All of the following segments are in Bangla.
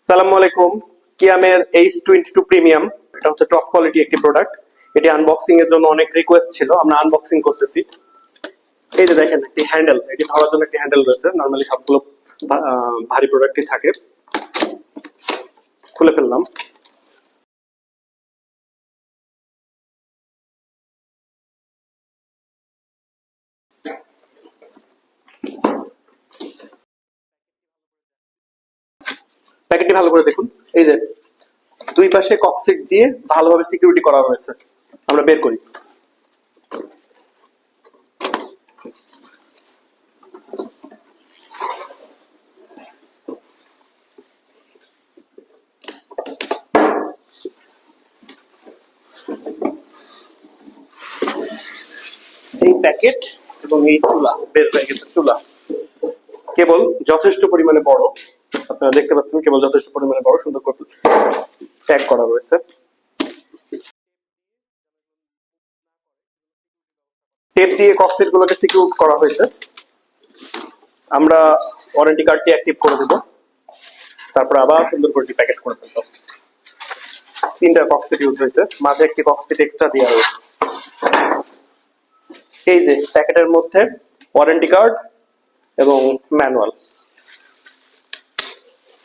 সালামু আলাইকুম। কিয়ামের H22 প্রিমিয়াম, এটা হচ্ছে টপ কোয়ালিটি একটি প্রোডাক্ট। এটি আনবক্সিং এর জন্য অনেক রিকোয়েস্ট ছিল, আমরা আনবক্সিং করতেছি। এই যে দেখেন, একটি হ্যান্ডেল, এটি ধরার জন্য একটি হ্যান্ডেল রয়েছে। নরমালি সবগুলো ভারী প্রোডাক্টই থাকে। খুলে ফেললাম। প্যাকেটটি ভালো করে দেখুন। এই যে দুই পাশে ককসিট দিয়ে ভালোভাবে সিকিউরিটি করা রয়েছে। আমরা বের করি। এই প্যাকেট এবং এই চুলা বের হয়ে গেছে। চুলা কেবল যথেষ্ট পরিমাণে বড়, আপনারা দেখতে পাচ্ছেন, কেবল যথেষ্ট পরিমাণে বড়, সুন্দর করে প্যাক করা রয়েছে। টেপ দিয়ে ককসিট গুলোকে সিকিউর করা হয়েছে। আমরা ওয়ারেন্টি কার্ডটি অ্যাক্টিভ করে দেব, তারপর আবার সুন্দর করে প্যাকেট করে ফেলবো। তিনটা ককসিট ইউজ হয়েছে, মাঝে একটি ককসিট এক্সট্রা দেওয়া রয়েছে। এই যে প্যাকেটের মধ্যে ওয়ারেন্টি কার্ড এবং ম্যানুয়াল,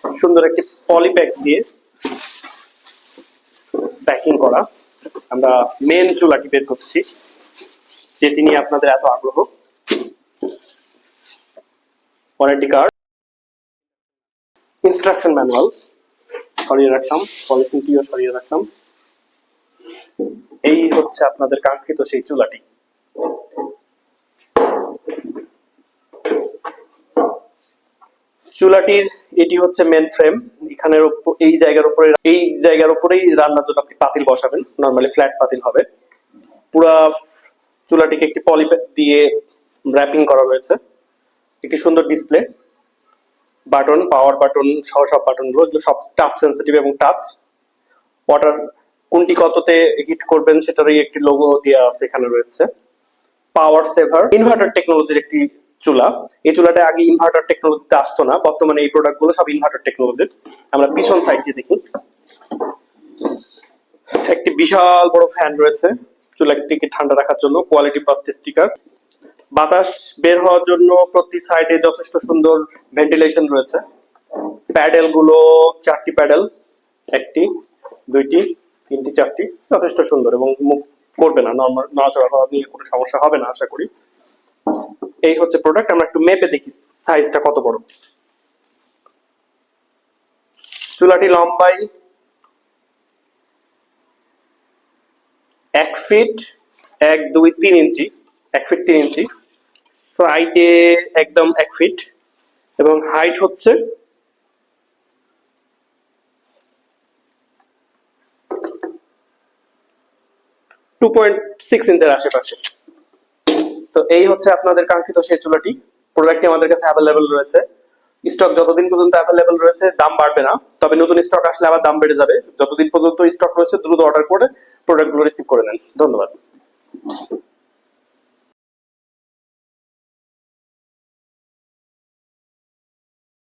সুন্দর একটি পলি প্যাক দিয়ে প্যাকিং করা। আমরা মেন চুলাটি বের করছি, যেটি নিয়ে আপনাদের এত আগ্রহ। ওয়ারেন্টি কার্ড, ইনস্ট্রাকশন ম্যানুয়াল সরিয়ে রাখলাম, পলিথিনটিও সরিয়ে রাখলাম। এই হচ্ছে আপনাদের কাঙ্ক্ষিত সেই চুলাটি। চুলাটির এটি হচ্ছে মেন ফ্রেম। এখানের এই জায়গার উপরেই রান্নার জন্য আপনি পাতিল বসাবেন। নরমালি ফ্ল্যাট পাতিল হবে। পুরা চুলাটিকে একটি পলি দিয়ে র্যাপিং করা রয়েছে। একটি সুন্দর ডিসপ্লে, বাটন, পাওয়ার বাটন সহ সব বাটনগুলো, এগুলো সব টাচ সেন্সিটিভ এবং টাচ। ওয়াটার কোনটি কততে হিট করবেন সেটারই একটি লোগো দেওয়া আছে এখানে রয়েছে। পাওয়ার সেভার, ইনভার্টার টেকনোলজির একটি চুলা। এই চুলাটা আগে ইনভার্টার টেকনোলজিতে আসতো না, বর্তমানে এই প্রোডাক্ট গুলো সব ইনভার্টার টেকনোলজির। আমরা পিছন সাইডটি দেখি। একটি বিশাল বড় ফ্যান রয়েছে চুলাটিকে ঠান্ডা রাখার জন্য, কোয়ালিটি প্লাস স্টিকার। বাতাস বের হওয়ার জন্য প্রতি সাইডে যথেষ্ট সুন্দর ভেন্টিলেশন রয়েছে। প্যাডেল গুলো 4টি প্যাডেল, 1টি 2টি 3টি 4টি, যথেষ্ট সুন্দর এবং মুভ করবে না, নড়াচড়া হওয়া নিয়ে কোনো সমস্যা হবে না আশা করি। এই হচ্ছে প্রোডাক্ট। আমরা একটু মেপে দেখি সাইজটা কত বড়। চুলাটি লম্বাই 1 ফিট 1, 2, 3 ইঞ্চি, 1 ফিট 3 ইঞ্চি। সাইডে একদম 1 ফিট এবং হাইট হচ্ছে 2.6 ইঞ্চের আশেপাশে। তো এই হচ্ছে আপনাদের কাঙ্ক্ষিত সেই চুলাটি। প্রোডাক্টটি আমাদের কাছে অ্যাভেলেবেল রয়েছে। স্টক যতদিন পর্যন্ত অ্যাভেলেবেল রয়েছে দাম বাড়বে না, তবে নতুন স্টক আসলে আবার দাম বেড়ে যাবে। যতদিন পর্যন্ত স্টক রয়েছে দ্রুত অর্ডার করে প্রোডাক্টগুলো রিসিভ করে নেন। ধন্যবাদ।